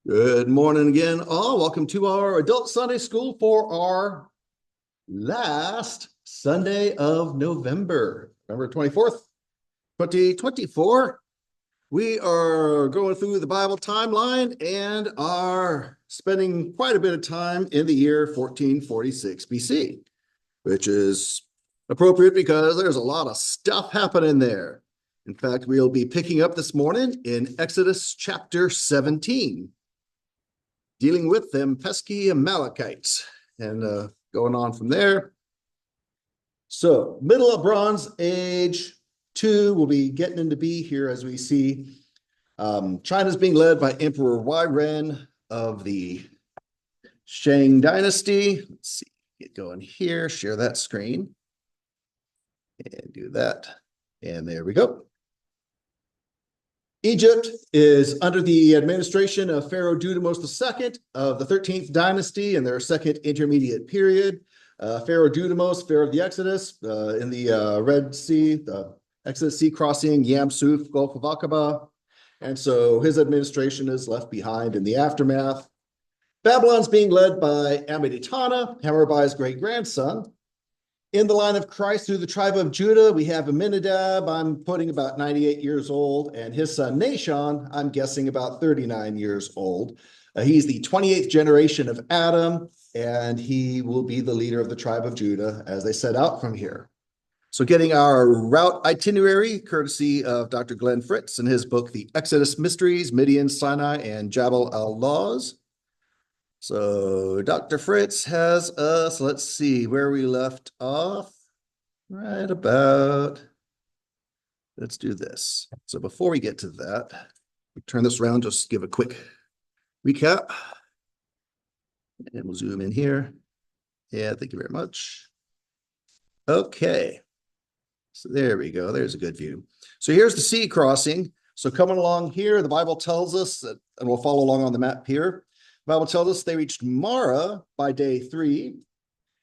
Good morning again, all. Welcome to our Adult Sunday School for our last Sunday of November 24th, 2024. We are going through the Bible timeline and are spending quite a bit of time in the year 1446 BC, which is appropriate because there's a lot of stuff happening there. In fact, we'll be picking up this morning in Exodus chapter 17. Dealing with them pesky Amalekites and going on from there. So middle of Bronze Age 2 will be getting into B here as we see China's being led by Emperor Ren of the Shang Dynasty. Let's see, get going here, share that screen and do that. And there we go. Egypt is under the administration of Pharaoh Dudimos II of the 13th dynasty in their second intermediate period. Pharaoh Dudimos, Pharaoh of the Exodus, in the Red Sea, the Exodus Sea crossing, Ya-Ammu, Gulf of Aqaba. And so his administration is left behind in the aftermath. Babylon's being led by Amiditana, Hammurabi's great-grandson. In the line of Christ through the tribe of Judah, we have Aminadab, I'm putting about 98 years old, and his son Nahshon, I'm guessing about 39 years old. He's the 28th generation of Adam, and he will be the leader of the tribe of Judah as they set out from here. So getting our route itinerary, courtesy of Dr. Glenn Fritz in his book, The Exodus Mysteries, Midian, Sinai, and Jabal al-Lawz. So Dr. Fritz has us, let's see where we left off, right about, let's do this. So before we get to that, we turn this around, just give a quick recap. And we'll zoom in here. Yeah, thank you very much. Okay, so there we go, there's a good view. So here's the sea crossing. So coming along here, the Bible tells us that, and we'll follow along on the map here, the Bible tells us they reached Mara by day 3,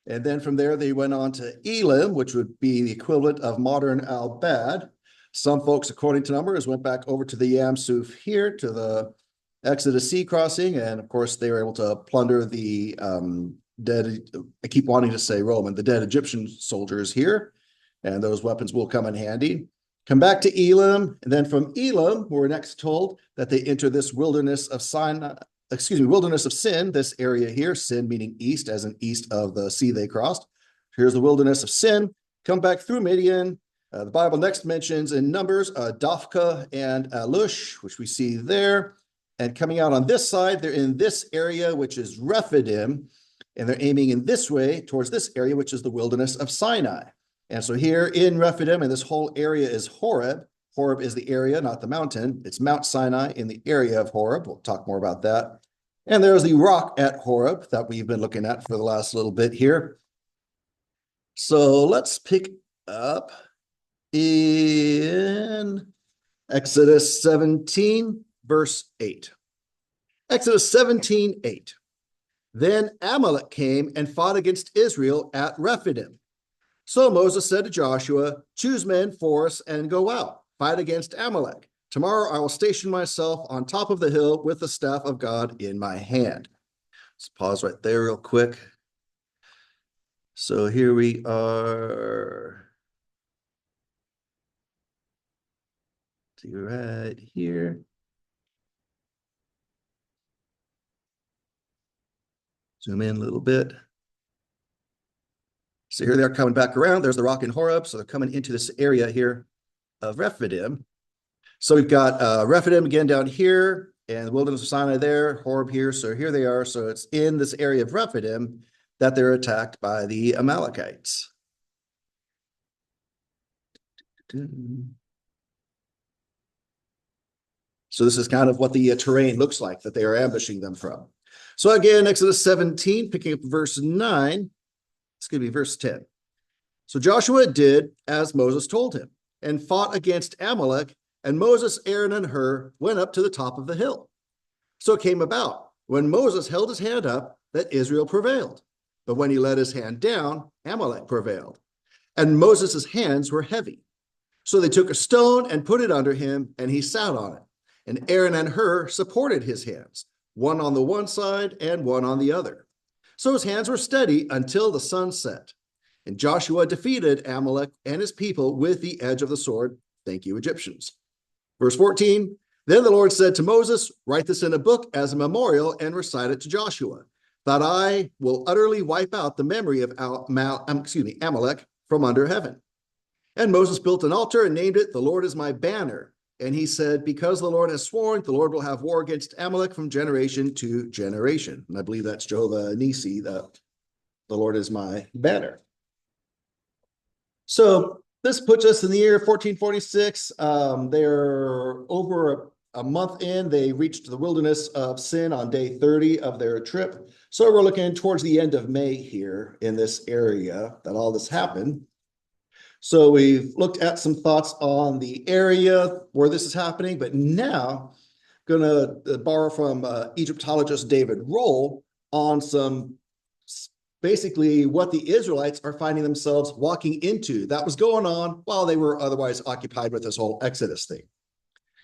and then from there they went on to Elim, which would be the equivalent of modern Al-Bad. Some folks, according to numbers, went back over to the Yam Suf here to the Exodus Sea crossing, and of course they were able to plunder the dead, I keep wanting to say Roman, the dead Egyptian soldiers here, and those weapons will come in handy. Come back to Elim, and then from Elim, we're next told that they enter this wilderness of wilderness of Sin, this area here, Sin meaning east, as in east of the sea they crossed. Here's the wilderness of Sin. Come back through Midian. The Bible next mentions in Numbers, Dafka and Alush, which we see there. And coming out on this side, they're in this area, which is Rephidim, and they're aiming in this way towards this area, which is the wilderness of Sinai. And so here in Rephidim, and this whole area is Horeb. Horeb is the area, not the mountain. It's Mount Sinai in the area of Horeb. We'll talk more about that. And there's the rock at Horeb that we've been looking at for the last little bit here. So let's pick up in Exodus 17, verse 8. Exodus 17, 8. Then Amalek came and fought against Israel at Rephidim. So Moses said to Joshua, choose men for us and go out, fight against Amalek. Tomorrow I will station myself on top of the hill with the staff of God in my hand. Let's pause right there real quick. So here we are. See right here. Zoom in a little bit. So here they're coming back around. There's the rock in Horeb. So they're coming into this area here of Rephidim. So we've got Rephidim again down here, and the wilderness of Sinai there, Horeb here. So here they are. So it's in this area of Rephidim that they're attacked by the Amalekites. So this is kind of what the terrain looks like that they are ambushing them from. So again, Exodus 17, picking up verse 9. It's going to be verse 10. So Joshua did as Moses told him and fought against Amalek, and Moses, Aaron, and Hur went up to the top of the hill. So it came about, when Moses held his hand up, that Israel prevailed. But when he let his hand down, Amalek prevailed. And Moses' hands were heavy. So they took a stone and put it under him, and he sat on it. And Aaron and Hur supported his hands. one on the one side and one on the other. So his hands were steady until the sun set. And Joshua defeated Amalek and his people with the edge of the sword. Thank you, Egyptians. Verse 14, then the Lord said to Moses, write this in a book as a memorial and recite it to Joshua, that I will utterly wipe out the memory of Amalek from under heaven. And Moses built an altar and named it, the Lord is my banner. And he said, because the Lord has sworn, the Lord will have war against Amalek from generation to generation. And I believe that's Jehovah Nisi, the Lord is my banner. So this puts us in the year 1446. They're over a month in. They reached the wilderness of Sin on day 30 of their trip. So we're looking towards the end of May here in this area that all this happened. So we've looked at some thoughts on the area where this is happening, but now going to borrow from Egyptologist David Roll on some basically what the Israelites are finding themselves walking into that was going on while they were otherwise occupied with this whole Exodus thing.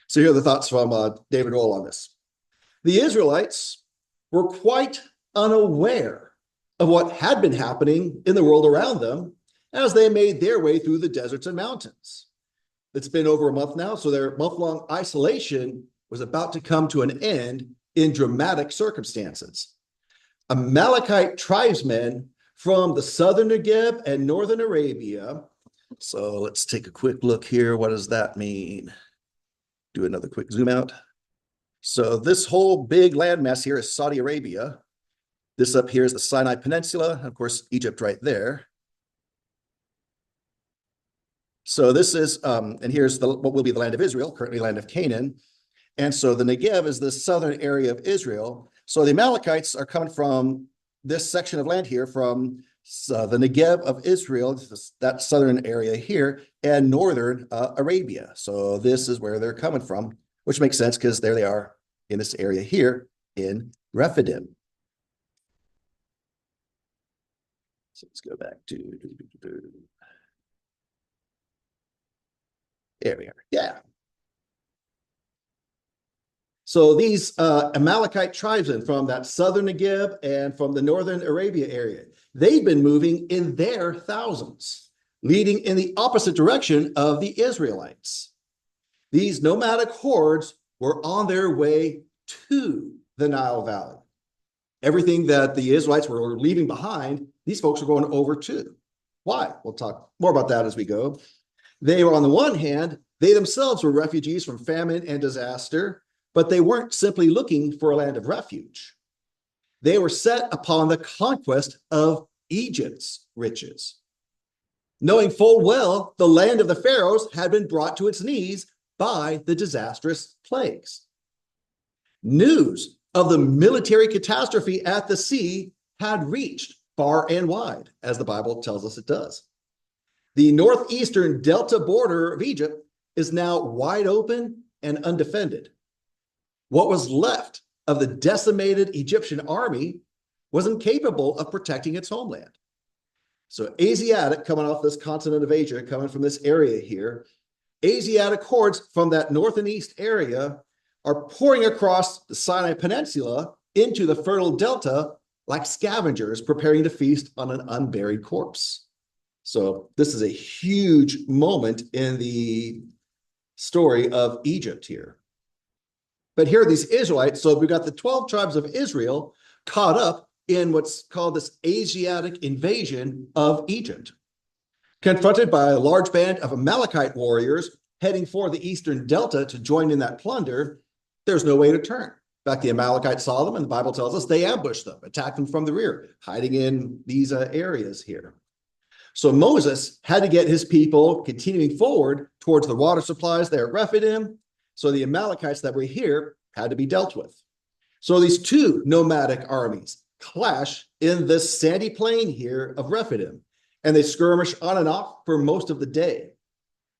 So here are the thoughts from David Roll on this. The Israelites were quite unaware of what had been happening in the world around them as they made their way through the deserts and mountains. It's been over a month now, so their month-long isolation was about to come to an end in dramatic circumstances. Amalekite tribesmen from the southern Negev and northern Arabia. So let's take a quick look here. What does that mean? Do another quick zoom out. So this whole big landmass here is Saudi Arabia. This up here is the Sinai Peninsula, and of course, Egypt right there. So this is, and here's what will be the land of Israel, currently land of Canaan. And so the Negev is the southern area of Israel. So the Amalekites are coming from this section of land here, from the Negev of Israel, that southern area here, and northern Arabia. So this is where they're coming from, which makes sense because there they are in this area here in Rephidim. So let's go back to... There we are. Yeah. So these Amalekite tribesmen from that southern Negev and from the northern Arabia area, they've been moving in their thousands, leading in the opposite direction of the Israelites. These nomadic hordes were on their way to the Nile Valley. Everything that the Israelites were leaving behind, these folks are going over to. Why? We'll talk more about that as we go. They were, on the one hand, they themselves were refugees from famine and disaster, but they weren't simply looking for a land of refuge. They were set upon the conquest of Egypt's riches, knowing full well the land of the pharaohs had been brought to its knees by the disastrous plagues. News of the military catastrophe at the sea had reached far and wide, as the Bible tells us it does. The northeastern delta border of Egypt is now wide open and undefended. What was left of the decimated Egyptian army was incapable of protecting its homeland. So Asiatic, coming off this continent of Asia, coming from this area here, Asiatic hordes from that north and east area are pouring across the Sinai Peninsula into the fertile delta like scavengers preparing to feast on an unburied corpse. So this is a huge moment in the story of Egypt here. But here are these Israelites. So we've got the 12 tribes of Israel caught up in what's called this Asiatic invasion of Egypt. Confronted by a large band of Amalekite warriors heading for the eastern delta to join in that plunder, there's no way to turn. In fact, the Amalekites saw them, and the Bible tells us they ambushed them, attacked them from the rear, hiding in these areas here. So Moses had to get his people continuing forward towards the water supplies there at Rephidim. So the Amalekites that were here had to be dealt with. So these two nomadic armies clash in this sandy plain here of Rephidim, and they skirmish on and off for most of the day.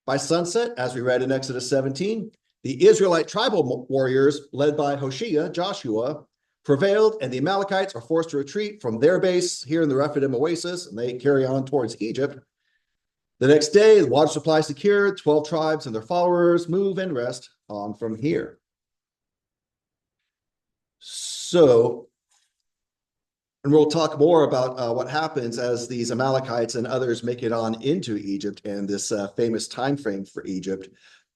By sunset, as we read in Exodus 17, the Israelite tribal warriors, led by Hoshea, Joshua, prevailed, and the Amalekites are forced to retreat from their base here in the Rephidim oasis, and they carry on towards Egypt. The next day, the water supply is secured, 12 tribes and their followers move and rest on from here. So, and we'll talk more about what happens as these Amalekites and others make it on into Egypt and this famous time frame for Egypt.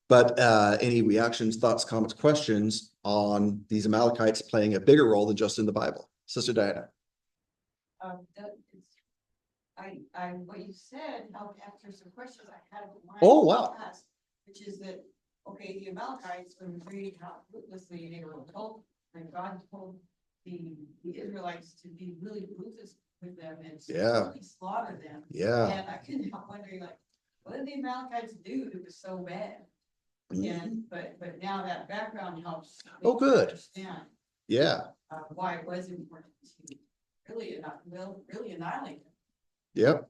But any reactions, thoughts, comments, questions on these Amalekites playing a bigger role than just in the Bible? Sister Diana. What you said helped answer some questions I had in mind. Oh, wow. Past, which is that, okay, the Amalekites, when we read how ruthlessly they were told, and God told the Israelites to be really ruthless with them and to really slaughter them. Yeah. And I couldn't help wondering, like, what did the Amalekites do that was so bad? And but now that background helps. Oh, good. Understand. Yeah. Why it was important to really annihilate them. Yep.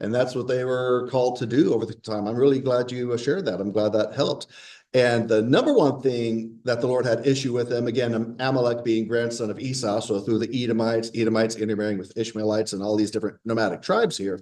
And that's what they were called to do over the time. I'm really glad you shared that. I'm glad that helped. And the number one thing that the Lord had issue with them, again, Amalek being grandson of Esau, so through the Edomites intermarrying with Ishmaelites and all these different nomadic tribes here.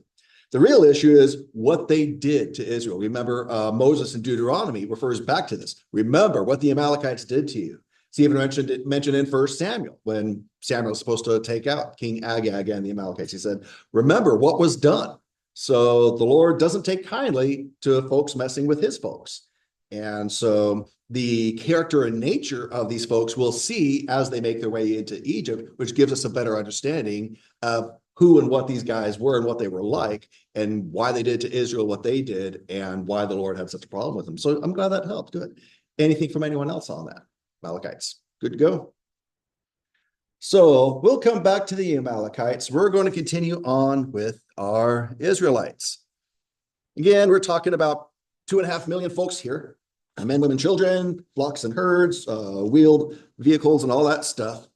The real issue is what they did to Israel. Remember, Moses in Deuteronomy refers back to this. Remember what the Amalekites did to you. It's even mentioned in 1 Samuel when Samuel was supposed to take out King Agag and the Amalekites. He said, remember what was done. So the Lord doesn't take kindly to folks messing with his folks. And so the character and nature of these folks we'll see as they make their way into Egypt, which gives us a better understanding of who and what these guys were and what they were like and why they did to Israel what they did and why the Lord had such a problem with them. So I'm glad that helped. Good. Anything from anyone else on that? Amalekites. Good to go. So we'll come back to the Amalekites. We're going to continue on with our Israelites. Again, we're talking about 2.5 million folks here. Men, women, children, flocks and herds, wheeled vehicles and all that stuff.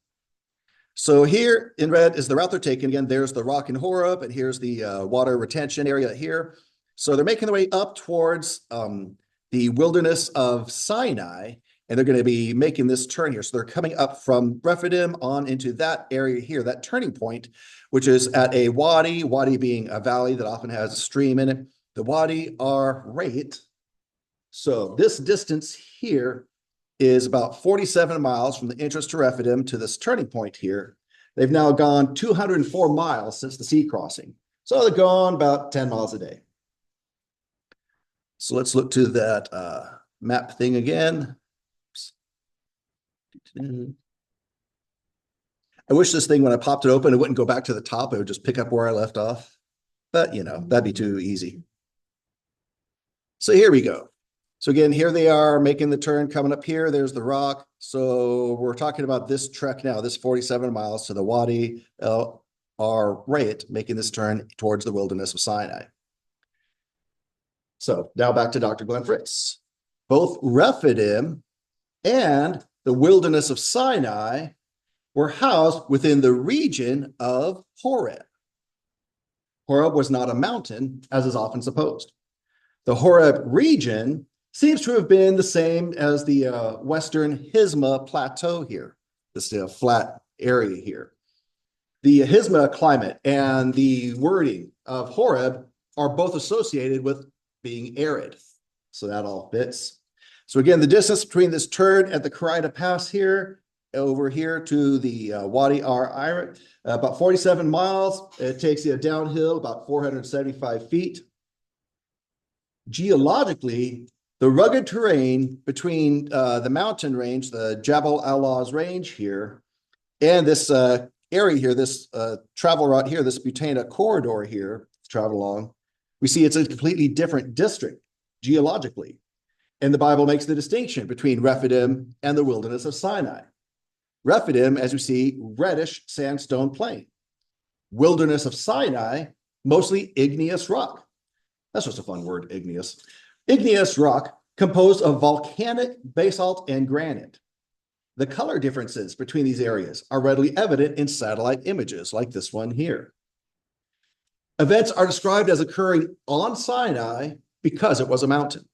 So here in red is the route they're taking. Again, there's the rock in Horeb, and here's the water retention area here. So they're making their way up towards the wilderness of Sinai, and they're going to be making this turn here. So they're coming up from Rephidim on into that area here, that turning point, which is at a wadi being a valley that often has a stream in it. The wadi are right. So this distance here is about 47 miles from the entrance to Rephidim to this turning point here. They've now gone 204 miles since the sea crossing. So they're gone about 10 miles a day. So let's look to that map thing again. I wish this thing, when I popped it open, it wouldn't go back to the top. It would just pick up where I left off. But, you know, that'd be too easy. So here we go. So again, here they are making the turn, coming up here. There's the rock. So we're talking about this trek now, this 47 miles to the Wadi Ar-Rayet, making this turn towards the wilderness of Sinai. So now back to Dr. Glenn Fritz. Both Rephidim and the wilderness of Sinai were housed within the region of Horeb. Horeb was not a mountain, as is often supposed. The Horeb region seems to have been the same as the western Hisma plateau here, this flat area here. The Hisma climate and the wording of Horeb are both associated with being arid. So that all fits. So again, the distance between this turn at the Karida Pass here, over here to the Wadi Ar-Rayet, about 47 miles. It takes you downhill about 475 feet. Geologically, the rugged terrain between the mountain range, the Jabal al-Lawz range here, and this area here, this travel route here, this Butana corridor here, travel along, we see it's a completely different district geologically. And the Bible makes the distinction between Rephidim and the wilderness of Sinai. Rephidim, as we see, reddish sandstone plain. Wilderness of Sinai, mostly igneous rock. That's just a fun word, igneous. Igneous rock composed of volcanic basalt and granite. The color differences between these areas are readily evident in satellite images like this one here. Events are described as occurring on Sinai because it was a mountain.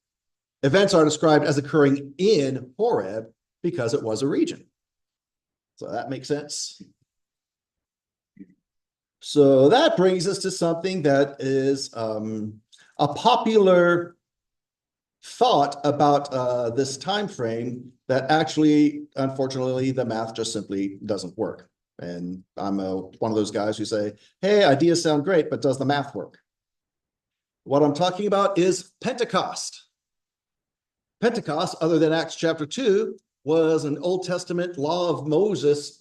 Events are described as occurring in Horeb because it was a region. So that makes sense. So that brings us to something that is a popular thought about this time frame that actually, unfortunately, the math just simply doesn't work. And I'm one of those guys who say, hey, ideas sound great, but does the math work? What I'm talking about is Pentecost. Pentecost, other than Acts chapter 2, was an Old Testament law of Moses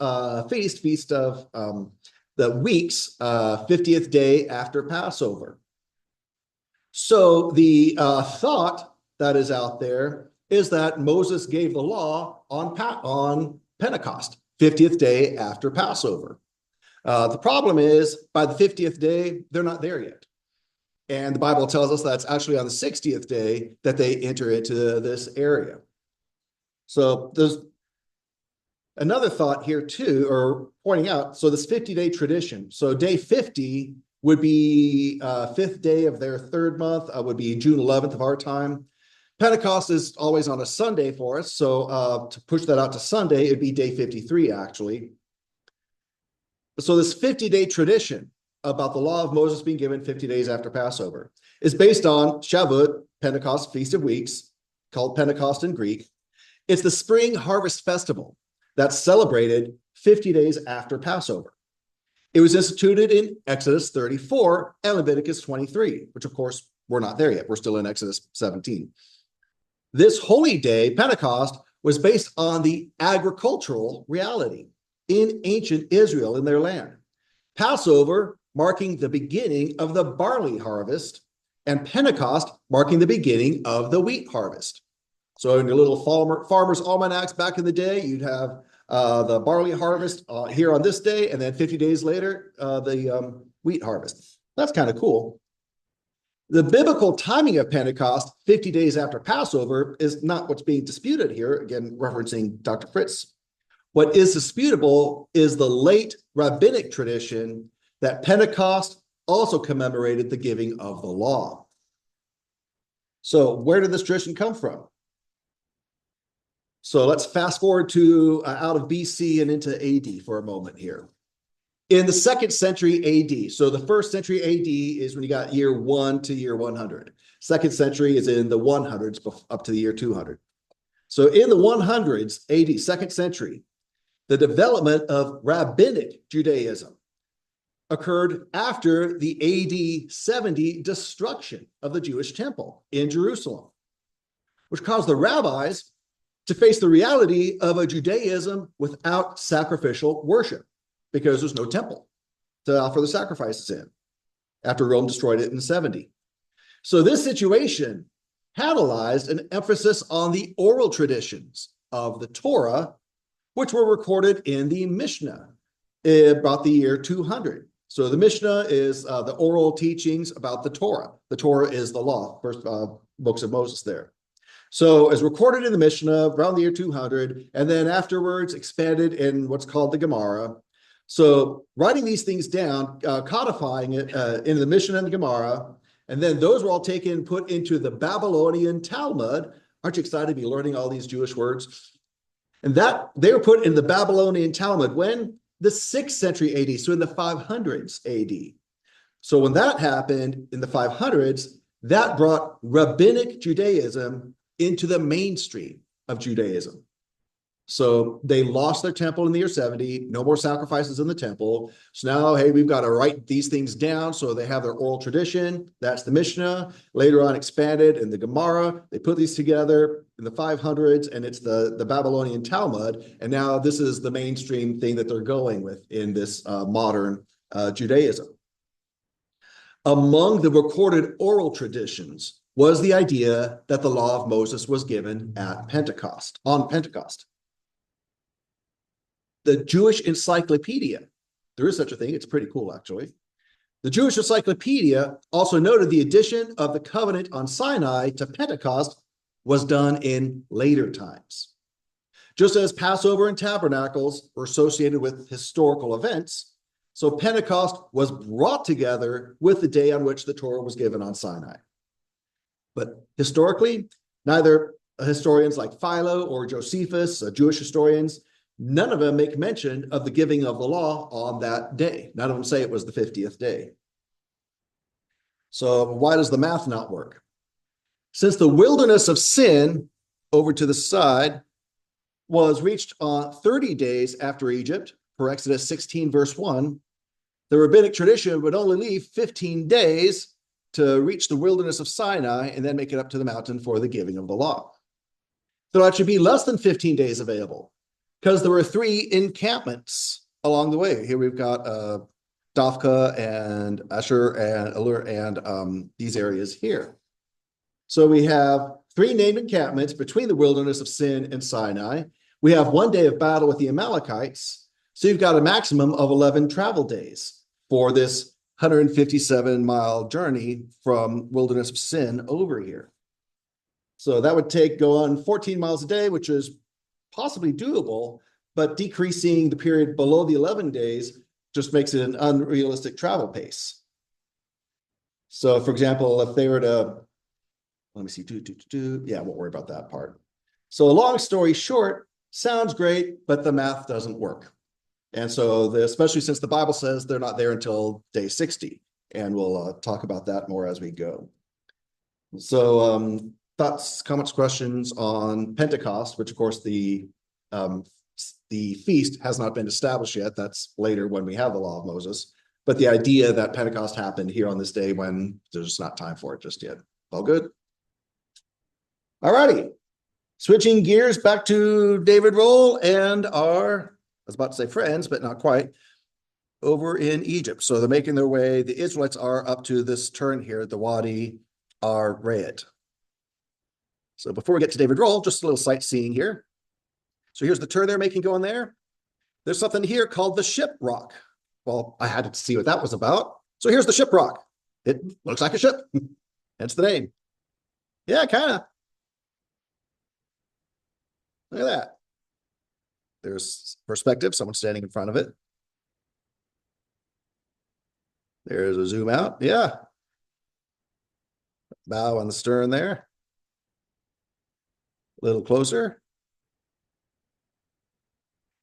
feast of the weeks, 50th day after Passover. So the thought that is out there is that Moses gave the law on Pentecost, 50th day after Passover. The problem is, by the 50th day, they're not there yet. And the Bible tells us that's actually on the 60th day that they enter into this area. So there's another thought here too, or pointing out, so this 50-day tradition. So day 50 would be fifth day of their third month, would be June 11th of our time. Pentecost is always on a Sunday for us. So to push that out to Sunday, it'd be day 53 actually. So this 50-day tradition about the law of Moses being given 50 days after Passover is based on Shavuot, Pentecost, Feast of Weeks, called Pentecost in Greek. It's the spring harvest festival that's celebrated 50 days after Passover. It was instituted in Exodus 34 and Leviticus 23, which of course, we're not there yet. We're still in Exodus 17. This holy day, Pentecost, was based on the agricultural reality in ancient Israel in their land. Passover marking the beginning of the barley harvest, and Pentecost marking the beginning of the wheat harvest. So in your little farmer's almanacs back in the day, you'd have the barley harvest here on this day, and then 50 days later, the wheat harvest. That's kind of cool. The biblical timing of Pentecost, 50 days after Passover, is not what's being disputed here, again, referencing Dr. Fritz. What is disputable is the late rabbinic tradition that Pentecost also commemorated the giving of the law. So where did this tradition come from? So let's fast forward to out of BC and into AD for a moment here. In the 2nd century AD, so the 1st century AD is when you got year 1 to year 100. 2nd century is in the 100s up to the year 200. So in the 100s AD, 2nd century, the development of rabbinic Judaism occurred after the AD 70 destruction of the Jewish temple in Jerusalem, which caused the rabbis to face the reality of a Judaism without sacrificial worship, because there's no temple to offer the sacrifices in after Rome destroyed it in 70. So this situation catalyzed an emphasis on the oral traditions of the Torah, which were recorded in the Mishnah about the year 200. So the Mishnah is the oral teachings about the Torah. The Torah is the law, first books of Moses there. So as recorded in the Mishnah around the year 200, and then afterwards expanded in what's called the Gemara. So writing these things down, codifying it in the Mishnah and the Gemara, and then those were all taken, put into the Babylonian Talmud. Aren't you excited to be learning all these Jewish words? And that they were put in the Babylonian Talmud when? The 6th century AD, so in the 500s AD. So when that happened in the 500s, that brought rabbinic Judaism into the mainstream of Judaism. So they lost their temple in the year 70, no more sacrifices in the temple. So now, hey, we've got to write these things down. So they have their oral tradition. That's the Mishnah. Later on expanded in the Gemara. They put these together in the 500s, and it's the Babylonian Talmud. And now this is the mainstream thing that they're going with in this modern Judaism. Among the recorded oral traditions was the idea that the law of Moses was given at Pentecost, on Pentecost. The Jewish Encyclopedia, there is such a thing, it's pretty cool actually. The Jewish Encyclopedia also noted the addition of the covenant on Sinai to Pentecost was done in later times. Just as Passover and Tabernacles were associated with historical events, so Pentecost was brought together with the day on which the Torah was given on Sinai. But historically, neither historians like Philo or Josephus, Jewish historians, none of them make mention of the giving of the law on that day. None of them say it was the 50th day. So why does the math not work? Since the wilderness of sin, over to the side, was reached on 30 days after Egypt, per Exodus 16, verse 1, the rabbinic tradition would only leave 15 days to reach the wilderness of Sinai and then make it up to the mountain for the giving of the law. There'll actually be less than 15 days available because there were 3 encampments along the way. Here we've got Dafka and Asher and Allur and these areas here. So we have 3 named encampments between the wilderness of Sin and Sinai. We have 1 day of battle with the Amalekites. So you've got a maximum of 11 travel days for this 157-mile journey from wilderness of Sin over here. So that would go on 14 miles a day, which is possibly doable, but decreasing the period below the 11 days just makes it an unrealistic travel pace. So for example, if they were to, let me see, yeah, I won't worry about that part. So long story short, sounds great, but the math doesn't work. And so especially since the Bible says they're not there until day 60, and we'll talk about that more as we go. So thoughts, comments, questions on Pentecost, which of course the feast has not been established yet. That's later when we have the law of Moses. But the idea that Pentecost happened here on this day when there's just not time for it just yet. All good? All righty. Switching gears back to David Roll and our, I was about to say friends, but not quite, over in Egypt. So they're making their way. The Israelites are up to this turn here, the Wadi Ar-Raed. So before we get to David Roll, just a little sightseeing here. So here's the turn they're making going there. There's something here called the Ship Rock. Well, I had to see what that was about. So here's the Ship Rock. It looks like a ship, hence the name. Yeah, kind of. Look at that. There's perspective, someone standing in front of it. There's a zoom out. Yeah. Bow on the stern there. A little closer.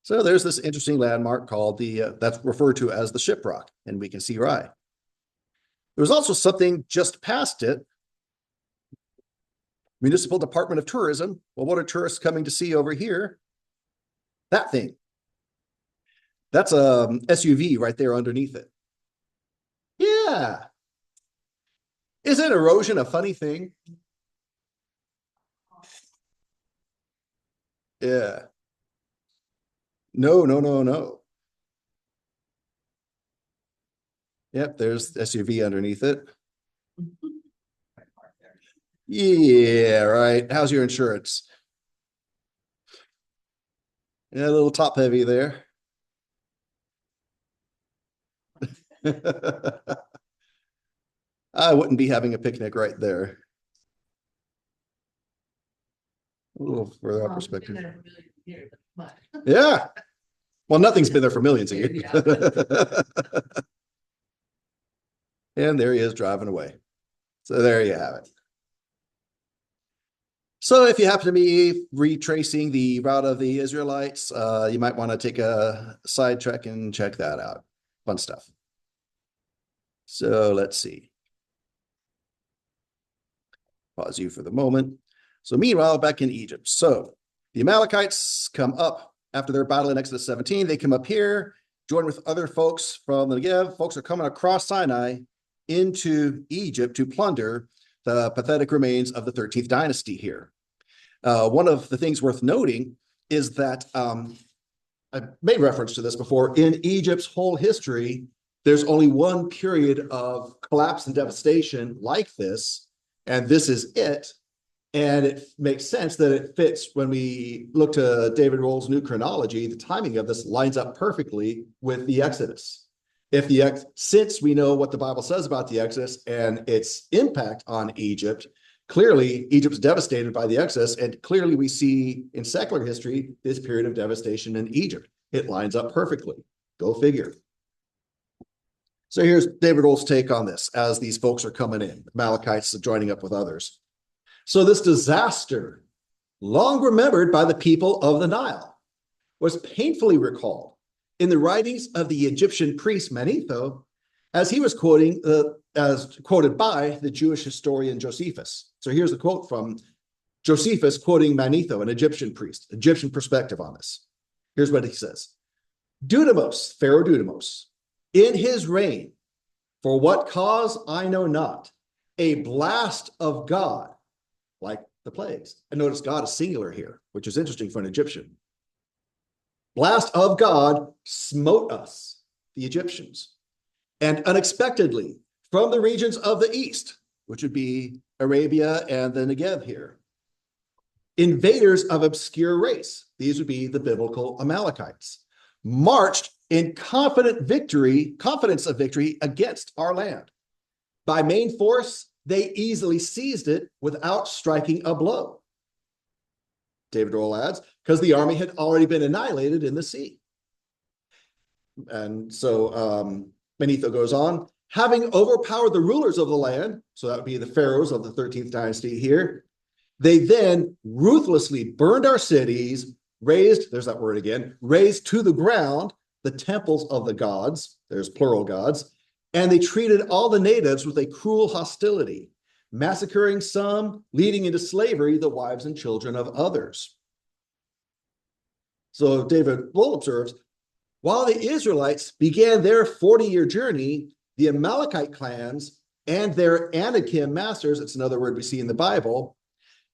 So there's this interesting landmark called that's referred to as the Ship Rock, and we can see Rai. There was also something just past it. Municipal Department of Tourism. Well, what are tourists coming to see over here? That thing. That's a SUV right there underneath it. Yeah. Isn't erosion a funny thing? Yeah. No. Yep, there's SUV underneath it. Yeah, right. How's your insurance? Yeah, a little top heavy there. I wouldn't be having a picnic right there. A little further out perspective. Yeah. Well, nothing's been there for millions of years. And there he is driving away. So there you have it. So if you happen to be retracing the route of the Israelites, you might want to take a side trek and check that out. Fun stuff. So let's see. Pause you for the moment. So meanwhile, back in Egypt. So the Amalekites come up after their battle in Exodus 17. They come up here, join with other folks from the Negev. Folks are coming across Sinai into Egypt to plunder the pathetic remains of the 13th dynasty here. One of the things worth noting is that I made reference to this before. In Egypt's whole history, there's only one period of collapse and devastation like this, and this is it. And it makes sense that it fits when we look to David Roll's new chronology. The timing of this lines up perfectly with the Exodus. Since we know what the Bible says about the Exodus and its impact on Egypt, clearly Egypt's devastated by the Exodus, and clearly we see in secular history this period of devastation in Egypt. It lines up perfectly. Go figure. So here's David Roll's take on this as these folks are coming in. The Amalekites are joining up with others. So this disaster, long remembered by the people of the Nile, was painfully recalled in the writings of the Egyptian priest Manetho, as he was quoted by the Jewish historian Josephus. So here's the quote from Josephus, quoting Manetho, an Egyptian priest, Egyptian perspective on this. Here's what he says. Dudimos, Pharaoh Dudimos, in his reign, for what cause I know not, a blast of God, like the plagues. And notice God is singular here, which is interesting for an Egyptian. Blast of God smote us, the Egyptians, and unexpectedly from the regions of the east, which would be Arabia and the Negev here. Invaders of obscure race, these would be the biblical Amalekites, marched in confidence of victory against our land. By main force, they easily seized it without striking a blow. David Roll adds, because the army had already been annihilated in the sea. And so Manetho goes on, having overpowered the rulers of the land, so that would be the pharaohs of the 13th dynasty here, they then ruthlessly burned our cities, there's that word again, razed to the ground the temples of the gods, there's plural gods, and they treated all the natives with a cruel hostility, massacring some, leading into slavery the wives and children of others. So David Lowell observes, while the Israelites began their 40-year journey, the Amalekite clans and their Anakim masters, it's another word we see in the Bible,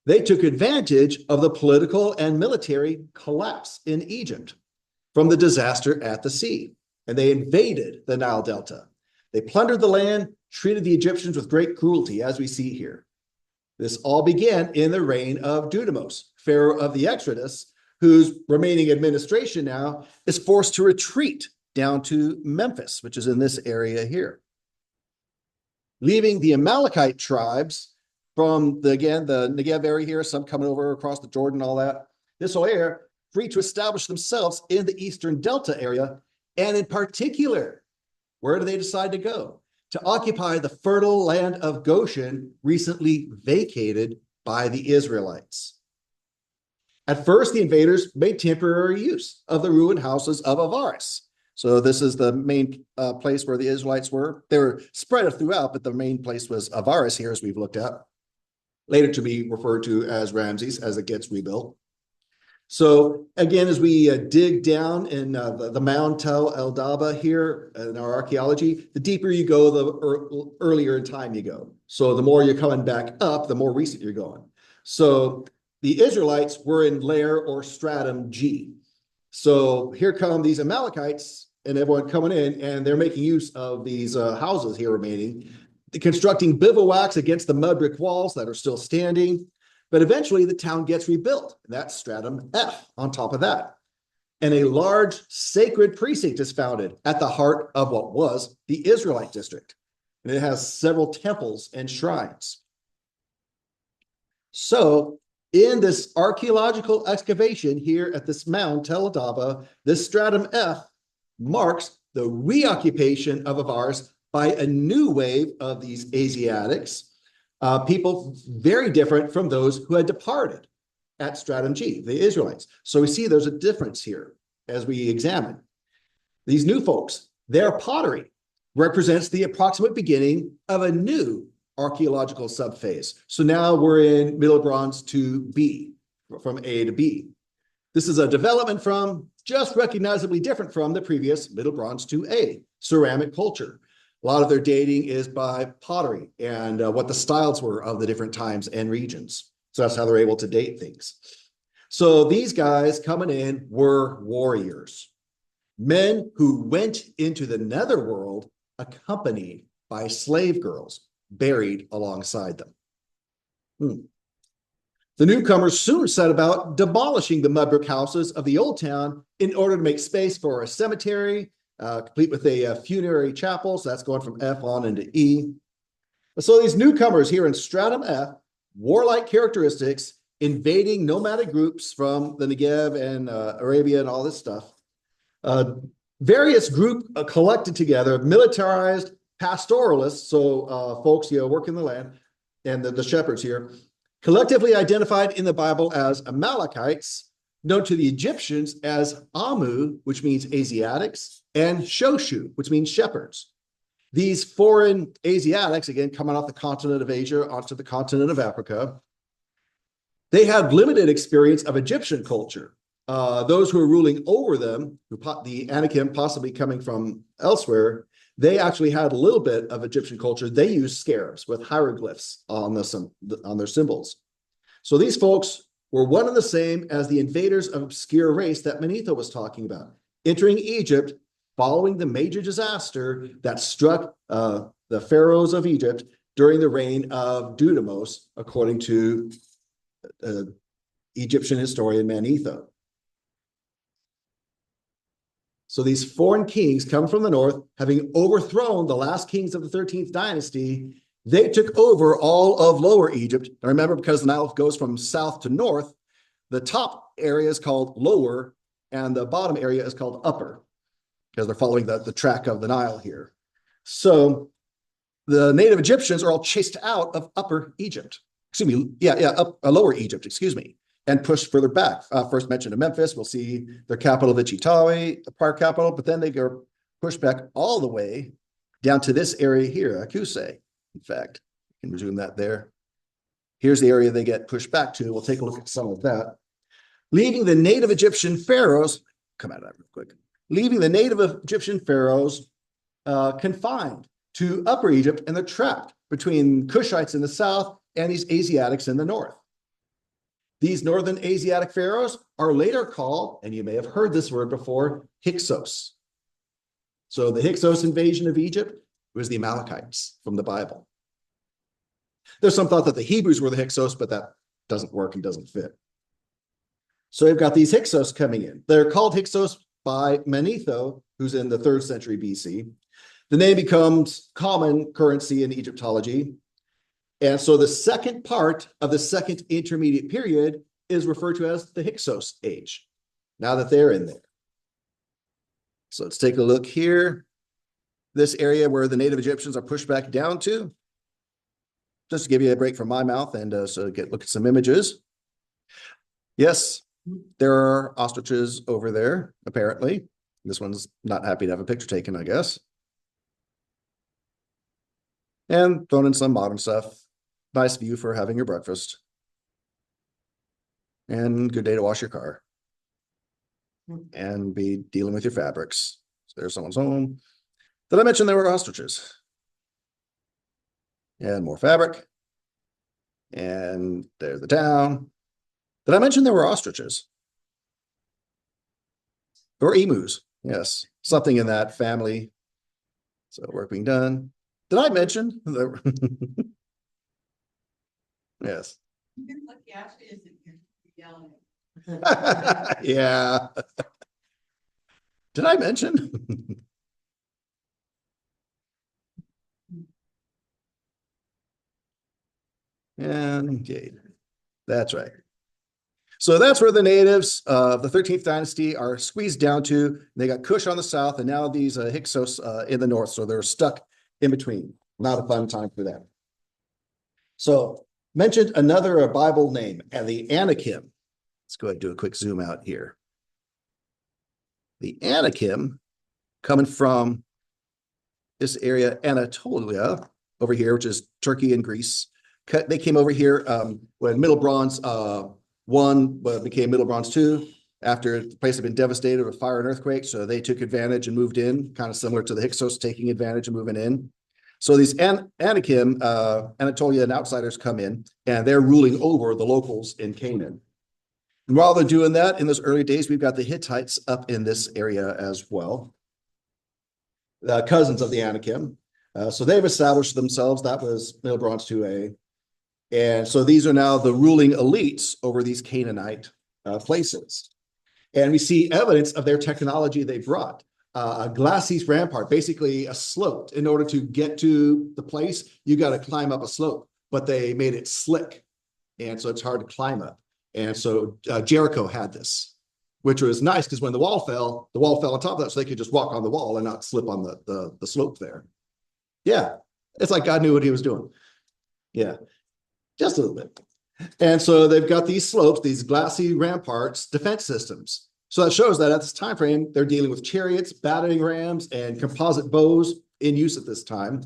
they took advantage of the political and military collapse in Egypt from the disaster at the sea, and they invaded the Nile Delta. They plundered the land, treated the Egyptians with great cruelty, as we see here. This all began in the reign of Dudimos, Pharaoh of the Exodus, whose remaining administration now is forced to retreat down to Memphis, which is in this area here. Leaving the Amalekite tribes from, the Negev area here, some coming over across the Jordan, all that, this whole area, free to establish themselves in the Eastern Delta area, and in particular, where do they decide to go? To occupy the fertile land of Goshen, recently vacated by the Israelites. At first, the invaders made temporary use of the ruined houses of Avaris. So this is the main place where the Israelites were. They were spread throughout, but the main place was Avaris here, as we've looked at, later to be referred to as Ramses as it gets rebuilt. So again, as we dig down in the Mound Tel El Daba here in our archaeology, the deeper you go, the earlier in time you go. So the more you're coming back up, the more recent you're going. So the Israelites were in layer or stratum G. So here come these Amalekites and everyone coming in, and they're making use of these houses here remaining, constructing bivouacs against the mud brick walls that are still standing. But eventually the town gets rebuilt, and that's stratum F on top of that. And a large sacred precinct is founded at the heart of what was the Israelite district. And it has several temples and shrines. So in this archaeological excavation here at this mound, Tel Daba, this stratum F marks the reoccupation of Avaris by a new wave of these Asiatics, people very different from those who had departed at stratum G, the Israelites. So we see there's a difference here as we examine. These new folks, their pottery represents the approximate beginning of a new archaeological subphase. So now we're in Middle Bronze to B, from A to B. This is a development from, just recognizably different from, the previous Middle Bronze to A, ceramic culture. A lot of their dating is by pottery and what the styles were of the different times and regions. So that's how they're able to date things. So these guys coming in were warriors, men who went into the netherworld accompanied by slave girls buried alongside them. The newcomers soon set about demolishing the mud brick houses of the old town in order to make space for a cemetery, complete with a funerary chapel. So that's going from F on into E. So these newcomers here in stratum F, warlike characteristics, invading nomadic groups from the Negev and Arabia and all this stuff. Various group collected together, militarized pastoralists, so folks working the land, and the shepherds here, collectively identified in the Bible as Amalekites, known to the Egyptians as Ammu, which means Asiatics, and Shoshu, which means shepherds. These foreign Asiatics, again, coming off the continent of Asia onto the continent of Africa, They had limited experience of Egyptian culture. Those who were ruling over them, the Anakim possibly coming from elsewhere, they actually had a little bit of Egyptian culture. They used scarabs with hieroglyphs on their symbols. So these folks were one and the same as the invaders of obscure race that Manetho was talking about, entering Egypt following the major disaster that struck the pharaohs of Egypt during the reign of Dudamos, according to Egyptian historian Manetho. So these foreign kings come from the north, having overthrown the last kings of the 13th dynasty. They took over all of Lower Egypt. And remember, because the Nile goes from south to north, the top area is called Lower, and the bottom area is called Upper, because they're following the track of the Nile here. So the native Egyptians are all chased out of Upper Egypt. Lower Egypt, and pushed further back. First mentioned in Memphis, we'll see their capital, Vichitawe, the prior capital, but then they go pushed back all the way down to this area here, Akuse. In fact, you can resume that there. Here's the area they get pushed back to. We'll take a look at some of that. Leaving the native Egyptian pharaohs, come out of that real quick. Leaving the native Egyptian pharaohs confined to Upper Egypt, and they're trapped between Cushites in the south and these Asiatics in the north. These northern Asiatic pharaohs are later called, and you may have heard this word before, Hyksos. So the Hyksos invasion of Egypt was the Amalekites from the Bible. There's some thought that the Hebrews were the Hyksos, but that doesn't work and doesn't fit. So we've got these Hyksos coming in. They're called Hyksos by Manetho, who's in the 3rd century BC. The name becomes common currency in Egyptology. And so the second part of the second intermediate period is referred to as the Hyksos age, now that they're in there. So let's take a look here. This area where the native Egyptians are pushed back down to, just to give you a break from my mouth and look at some images. Yes, there are ostriches over there, apparently. This one's not happy to have a picture taken, I guess. And thrown in some modern stuff. Nice view for having your breakfast. And good day to wash your car. And be dealing with your fabrics. So there's someone's home. Did I mention there were ostriches? And more fabric. And there's the town. Did I mention there were ostriches? Or emus? Yes, something in that family. So work being done. Did I mention? Yes. Yeah. Did I mention? And Jade. That's right. So that's where the natives of the 13th dynasty are squeezed down to. They got Cush on the south, and now these Hyksos in the north. So they're stuck in between. Not a fun time for them. So mentioned another Bible name, and the Anakim. Let's go ahead and do a quick zoom out here. The Anakim, coming from this area, Anatolia, over here, which is Turkey and Greece. They came over here when Middle Bronze 1 became Middle Bronze 2, after the place had been devastated with fire and earthquake. So they took advantage and moved in, kind of similar to the Hyksos taking advantage and moving in. So these Anakim, Anatolian outsiders come in, and they're ruling over the locals in Canaan. And while they're doing that, in those early days, we've got the Hittites up in this area as well. The cousins of the Anakim. So they've established themselves. That was Middle Bronze 2A. And so these are now the ruling elites over these Canaanite places. And we see evidence of their technology they brought. A glacis rampart, basically a slope. In order to get to the place, you got to climb up a slope, but they made it slick. And so it's hard to climb up. And so Jericho had this, which was nice because when the wall fell on top of that, so they could just walk on the wall and not slip on the slope there. Yeah, it's like God knew what he was doing. Yeah, just a little bit. And so they've got these slopes, these glassy ramparts, defense systems. So that shows that at this time frame, they're dealing with chariots, battering rams, and composite bows in use at this time.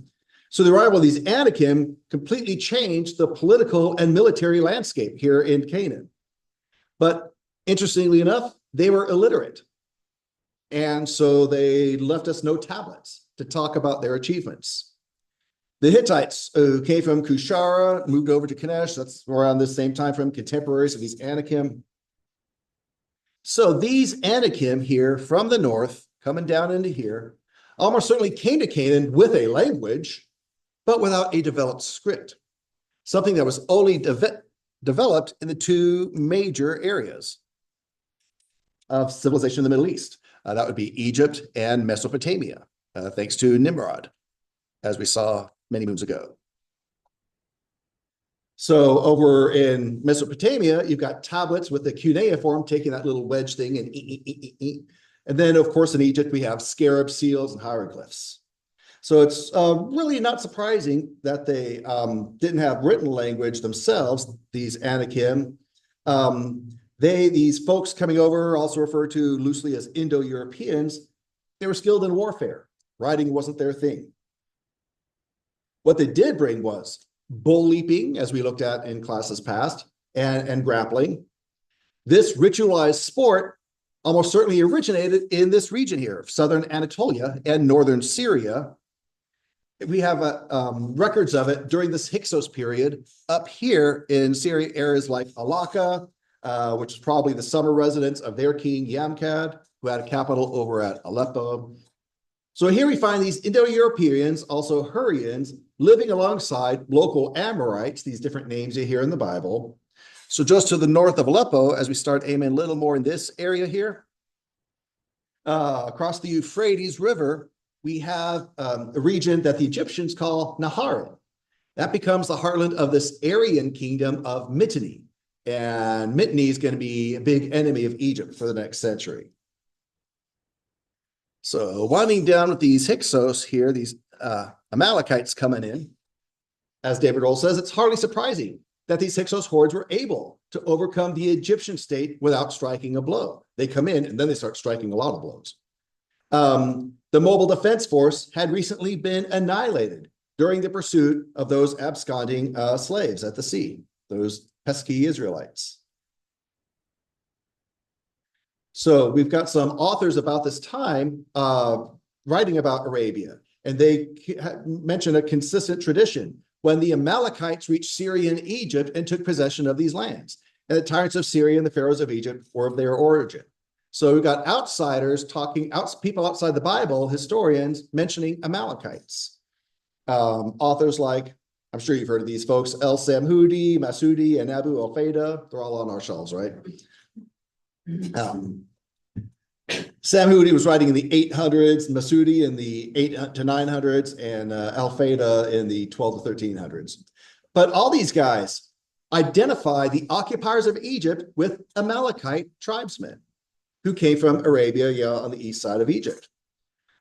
So the arrival of these Anakim completely changed the political and military landscape here in Canaan. But interestingly enough, they were illiterate. And so they left us no tablets to talk about their achievements. The Hittites, who came from Kushara, moved over to Kanesh. That's around this same time frame, contemporaries of these Anakim. So these Anakim here from the north, coming down into here, almost certainly came to Canaan with a language, but without a developed script, something that was only developed in the two major areas of civilization in the Middle East. That would be Egypt and Mesopotamia, thanks to Nimrod, as we saw many moons ago. So over in Mesopotamia, you've got tablets with the cuneiform taking that little wedge thing and and then, of course, in Egypt, we have scarab seals and hieroglyphs. So it's really not surprising that they didn't have written language themselves, these Anakim. These folks coming over, also referred to loosely as Indo-Europeans, they were skilled in warfare. Writing wasn't their thing. What they did bring was bull leaping, as we looked at in classes past, and grappling. This ritualized sport almost certainly originated in this region here, southern Anatolia and northern Syria. We have records of it during this Hyksos period up here in Syria, areas like Alaka, which is probably the summer residence of their king Yamkad, who had a capital over at Aleppo. So here we find these Indo-Europeans, also Hurrians, living alongside local Amorites, these different names you hear in the Bible. So just to the north of Aleppo, as we start aiming a little more in this area here, across the Euphrates River, we have a region that the Egyptians call Naharim. That becomes the heartland of this Aryan kingdom of Mitanni. And Mitanni is going to be a big enemy of Egypt for the next century. So winding down with these Hyksos here, these Amalekites coming in, as David Roll says, it's hardly surprising that these Hyksos hordes were able to overcome the Egyptian state without striking a blow. They come in and then they start striking a lot of blows. The mobile defense force had recently been annihilated during the pursuit of those absconding slaves at the sea, those pesky Israelites. So we've got some authors about this time writing about Arabia, and they mention a consistent tradition when the Amalekites reached Syria and Egypt and took possession of these lands. And the tyrants of Syria and the pharaohs of Egypt were of their origin. So we've got outsiders talking, people outside the Bible, historians mentioning Amalekites. Authors like, I'm sure you've heard of these folks, El Samhudi, Masudi, and Abu al-Faida. They're all on our shelves, right? Samhudi was writing in the 800s, Masudi in the 8 to 900s, and al-Faida in the 12 to 1300s. But all these guys identify the occupiers of Egypt with Amalekite tribesmen who came from Arabia, on the east side of Egypt.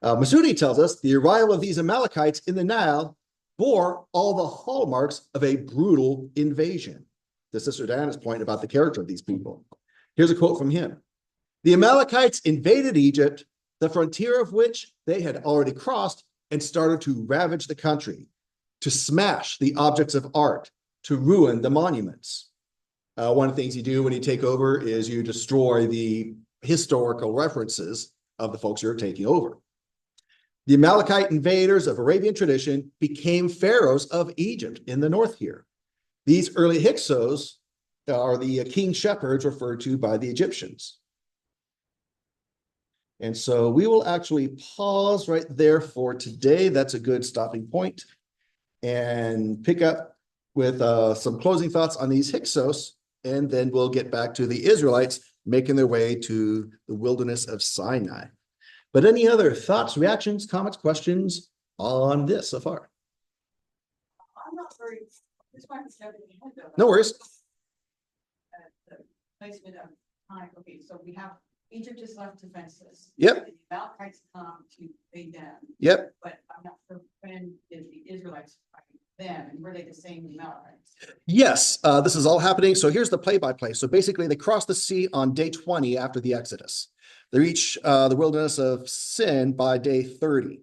Masudi tells us the arrival of these Amalekites in the Nile bore all the hallmarks of a brutal invasion. This is Sister Diana's point about the character of these people. Here's a quote from him. The Amalekites invaded Egypt, the frontier of which they had already crossed, and started to ravage the country, to smash the objects of art, to ruin the monuments. One of the things you do when you take over is you destroy the historical references of the folks you're taking over. The Amalekite invaders of Arabian tradition became pharaohs of Egypt in the north here. These early Hyksos are the king shepherds referred to by the Egyptians. And so we will actually pause right there for today. That's a good stopping point. And pick up with some closing thoughts on these Hyksos, and then we'll get back to the Israelites making their way to the wilderness of Sinai. But any other thoughts, reactions, comments, questions on this so far? I'm not very, this might be stepping ahead though. No worries. The placement of time, okay, so we have Egypt is left defenseless. Yep. The Amalekites come to invade them. Yep. But I'm not sure when did the Israelites fight them, and were they the same Amalekites? Yes, this is all happening. So here's the play-by-play. So basically, they cross the sea on day 20 after the Exodus. They reach the wilderness of Sin by day 30.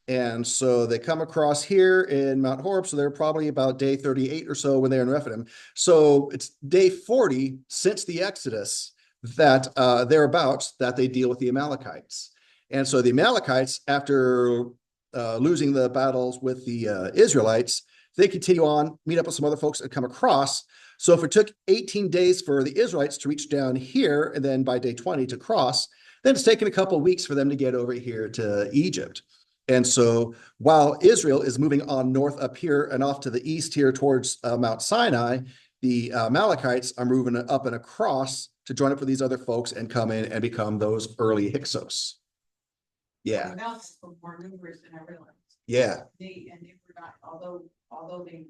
And so they come across here in Mount Horeb. So they're probably about day 38 or so when they're in Rephidim. So it's day 40 since the Exodus that thereabouts that they deal with the Amalekites. And so the Amalekites, after losing the battles with the Israelites, they continue on, meet up with some other folks and come across. So if it took 18 days for the Israelites to reach down here, and then by day 20 to cross, then it's taken a couple of weeks for them to get over here to Egypt. And so while Israel is moving on north up here and off to the east here towards Mount Sinai, the Amalekites are moving up and across to join up with these other folks and come in and become those early Hyksos. Yeah. The Amalekites were more numerous than I realized. Yeah. They were not, although the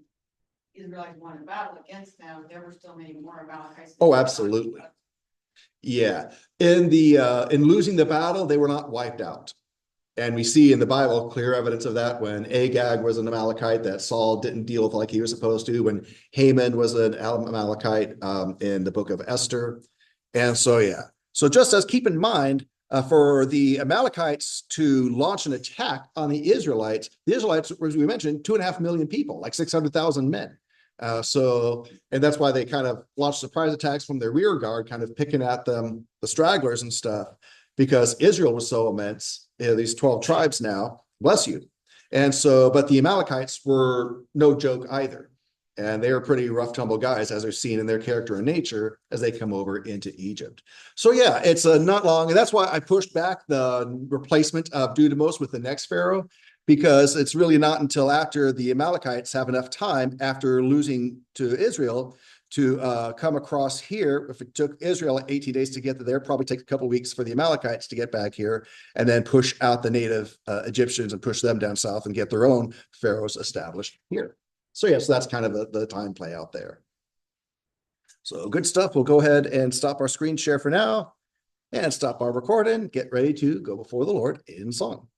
Israelites won a battle against them, there were still many more Amalekites. Oh, absolutely. Yeah. In losing the battle, they were not wiped out. And we see in the Bible clear evidence of that when Agag was an Amalekite that Saul didn't deal with like he was supposed to, when Haman was an Amalekite in the book of Esther. And so, yeah. So just as keep in mind, for the Amalekites to launch an attack on the Israelites, as we mentioned, 2.5 million people, like 600,000 men. And that's why they kind of launched surprise attacks from their rear guard, kind of picking at them, the stragglers and stuff, because Israel was so immense, these 12 tribes now, bless you. And so, but the Amalekites were no joke either. And they were pretty rough, tumble guys, as they're seen in their character and nature as they come over into Egypt. So yeah, it's not long. And that's why I pushed back the replacement of Dudamos with the next Pharaoh, because it's really not until after the Amalekites have enough time after losing to Israel to come across here. If it took Israel 18 days to get there, probably take a couple of weeks for the Amalekites to get back here and then push out the native Egyptians and push them down south and get their own pharaohs established here. So yes, that's kind of the time play out there. So good stuff. We'll go ahead and stop our screen share for now and stop our recording. Get ready to go before the Lord in song.